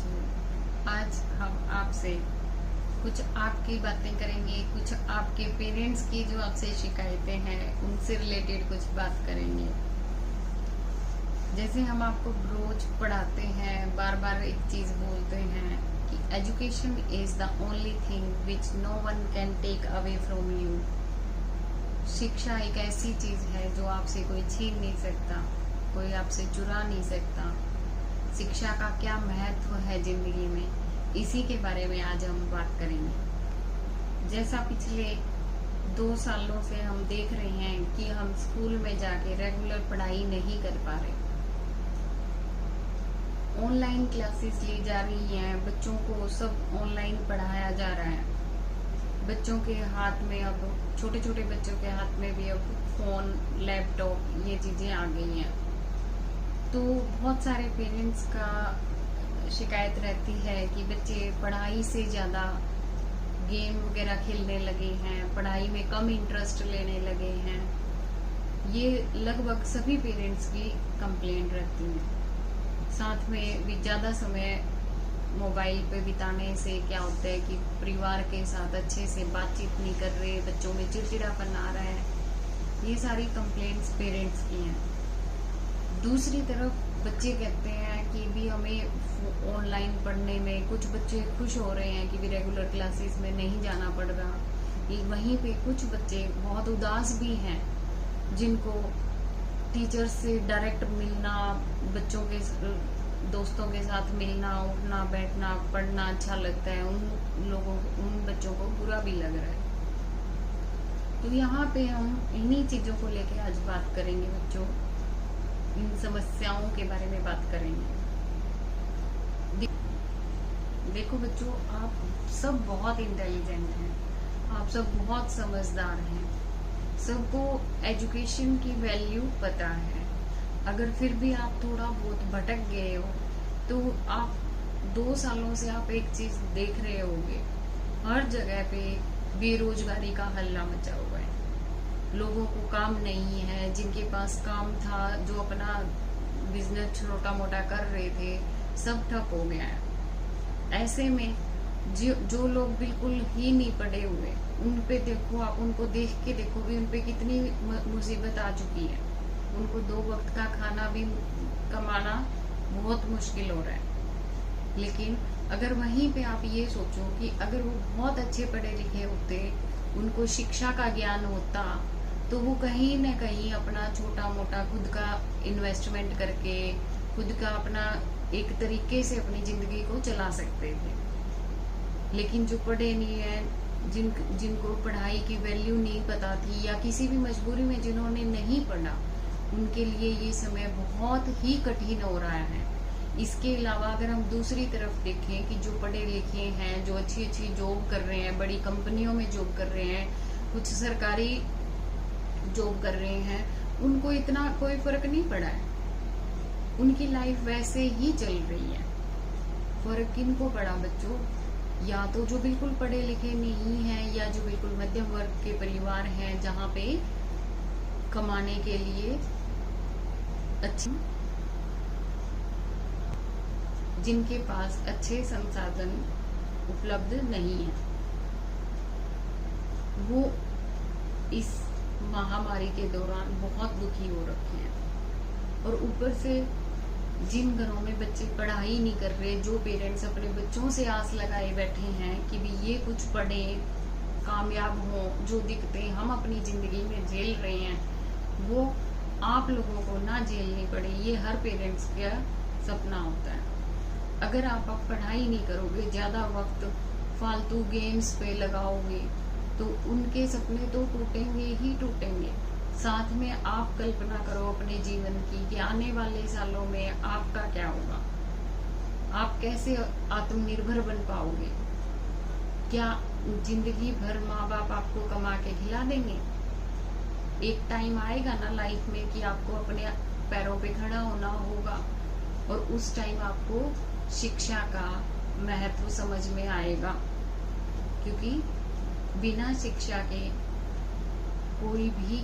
बच्चों, आज हम आपसे कुछ आपकी बातें करेंगे, कुछ आपके पेरेंट्स की जो आपसे शिकायतें हैं उनसे रिलेटेड कुछ बात करेंगे। जैसे हम आपको रोज पढ़ाते हैं, बार बार एक चीज बोलते हैं कि education is the only thing which no one can take away from you. शिक्षा एक ऐसी चीज है जो आपसे कोई छीन नहीं सकता, कोई आपसे चुरा नहीं सकता। शिक्षा का क्या महत्व है जिंदगी में, इसी के बारे में आज हम बात करेंगे। जैसा पिछले 2 सालों से हम देख रहे हैं कि हम स्कूल में जाके रेगुलर पढ़ाई नहीं कर पा रहे। ऑनलाइन क्लासेस ली जा रही हैं, बच्चों को सब ऑनलाइन पढ़ाया जा रहा है। बच्चों के हाथ में अब, छोटे छोटे बच्चों के हाथ में भी अब फोन, लैपटॉप, ये चीजें आ गई हैं। तो बहुत सारे पेरेंट्स का शिकायत रहती है कि बच्चे पढ़ाई से ज़्यादा गेम वगैरह खेलने लगे हैं, पढ़ाई में कम इंटरेस्ट लेने लगे हैं। ये लगभग सभी पेरेंट्स की कंप्लेंट रहती है। साथ में भी ज़्यादा समय मोबाइल पे बिताने से क्या होता है कि परिवार के साथ अच्छे से बातचीत नहीं कर रहे, बच्चों में चिड़चिड़ापन आ रहा है। ये सारी कंप्लेंट्स पेरेंट्स की हैं। दूसरी तरफ बच्चे कहते हैं कि भी हमें ऑनलाइन पढ़ने में, कुछ बच्चे खुश हो रहे हैं कि भी रेगुलर क्लासेस में नहीं जाना पड़ रहा। वहीं पे कुछ बच्चे बहुत उदास भी हैं जिनको टीचर से डायरेक्ट मिलना, बच्चों के दोस्तों के साथ मिलना, उठना बैठना, पढ़ना अच्छा लगता है। उन बच्चों को बुरा भी लग रहा है। तो यहाँ पे हम इन्हीं चीजों को लेके आज बात करेंगे बच्चों, इन समस्याओं के बारे में बात करेंगे। देखो बच्चों, आप सब बहुत इंटेलिजेंट हैं, आप सब बहुत समझदार हैं, सबको एजुकेशन की वैल्यू पता है। अगर फिर भी आप थोड़ा बहुत भटक गए हो तो आप 2 सालों से आप एक चीज देख रहे होंगे, हर जगह पे बेरोजगारी का हल्ला मचा हुआ है। लोगों को काम नहीं है, जिनके पास काम था, जो अपना बिजनेस छोटा मोटा कर रहे थे, सब ठप हो गया है। ऐसे में जो लोग बिल्कुल ही नहीं पढ़े हुए, उन पे देखो, आप उनको देख के देखो भी उन पे कितनी मुसीबत आ चुकी है। उनको 2 वक्त का खाना भी कमाना बहुत मुश्किल हो रहा है। लेकिन अगर वहीं पे आप ये सोचो कि अगर वो बहुत अच्छे पढ़े लिखे होते, उनको शिक्षा का ज्ञान होता, तो वो कहीं न कहीं अपना छोटा मोटा खुद का इन्वेस्टमेंट करके, खुद का अपना एक तरीके से अपनी जिंदगी को चला सकते थे। लेकिन जो पढ़े नहीं है, जिनको पढ़ाई की वैल्यू नहीं पता थी, या किसी भी मजबूरी में जिन्होंने नहीं पढ़ा, उनके लिए ये समय बहुत ही कठिन हो रहा है। इसके अलावा अगर हम दूसरी तरफ देखें कि जो पढ़े लिखे हैं, जो अच्छी अच्छी जॉब कर रहे हैं, बड़ी कंपनियों में जॉब कर रहे हैं, कुछ सरकारी जॉब कर रहे हैं, उनको इतना कोई फर्क नहीं पड़ा है। उनकी लाइफ वैसे ही चल रही है। फर्क किनको पड़ा बच्चों? या तो जो बिल्कुल पढ़े लिखे नहीं हैं, या जो बिल्कुल मध्यम वर्ग के परिवार हैं, जहाँ पे कमाने के लिए अच्छी, जिनके पास अच्छे संसाधन उपलब्ध नहीं है, वो इस महामारी के दौरान बहुत दुखी हो रखे हैं। और ऊपर से जिन घरों में बच्चे पढ़ाई नहीं कर रहे, जो पेरेंट्स अपने बच्चों से आस लगाए बैठे हैं कि भी ये कुछ पढ़े, कामयाब हो, जो दिखते हम अपनी जिंदगी में झेल रहे हैं, वो आप लोगों को ना झेलनी पड़े, ये हर पेरेंट्स का सपना होता है। अगर आप पढ़ाई नहीं करोगे, ज्यादा वक्त फालतू गेम्स पे लगाओगे, तो उनके सपने तो टूटेंगे ही टूटेंगे। साथ में आप कल्पना करो अपने जीवन की कि आने वाले सालों में आपका क्या होगा, आप कैसे आत्मनिर्भर बन पाओगे? क्या जिंदगी भर माँ बाप आपको कमा के खिला देंगे? एक टाइम आएगा ना लाइफ में कि आपको अपने पैरों पे खड़ा होना होगा, और उस टाइम आपको शिक्षा का महत्व समझ में आएगा। क्योंकि बिना शिक्षा के कोई भी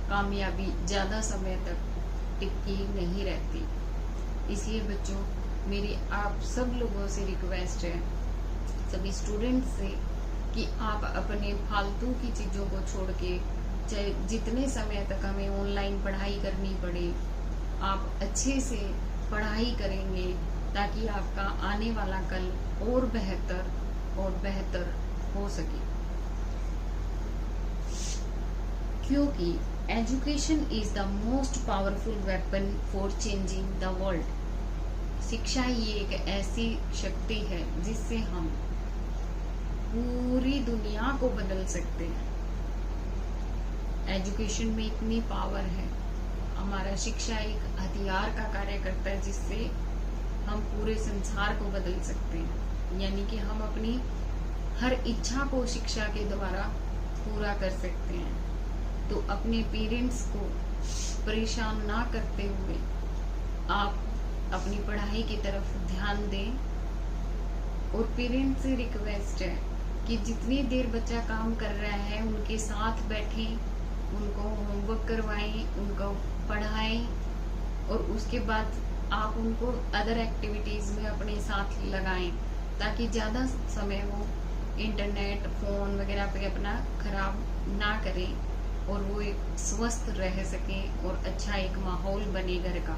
कामयाबी ज्यादा समय तक टिकी नहीं रहती। इसलिए बच्चों, मेरी आप सब लोगों से रिक्वेस्ट है, सभी स्टूडेंट्स से, कि आप अपने फालतू की चीज़ों को छोड़ के, चाहे जितने समय तक हमें ऑनलाइन पढ़ाई करनी पड़े, आप अच्छे से पढ़ाई करेंगे ताकि आपका आने वाला कल और बेहतर हो सके। क्योंकि education is the most powerful weapon for changing the world. शिक्षा ये एक ऐसी शक्ति है जिससे हम पूरी दुनिया को बदल सकते हैं। एजुकेशन में इतनी पावर है, हमारा शिक्षा एक हथियार का कार्य करता है जिससे हम पूरे संसार को बदल सकते हैं। यानी कि हम अपनी हर इच्छा को शिक्षा के द्वारा पूरा कर सकते हैं। तो अपने पेरेंट्स को परेशान ना करते हुए आप अपनी पढ़ाई की तरफ ध्यान दें। और पेरेंट्स से रिक्वेस्ट है कि जितनी देर बच्चा काम कर रहा है उनके साथ बैठें, उनको होमवर्क करवाएं, उनको पढ़ाएं, और उसके बाद आप उनको अदर एक्टिविटीज में अपने साथ लगाएं ताकि ज़्यादा समय वो इंटरनेट, फोन वगैरह पे अपना खराब ना करें और वो एक स्वस्थ रह सकें और अच्छा एक माहौल बने घर का।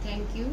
Thank you.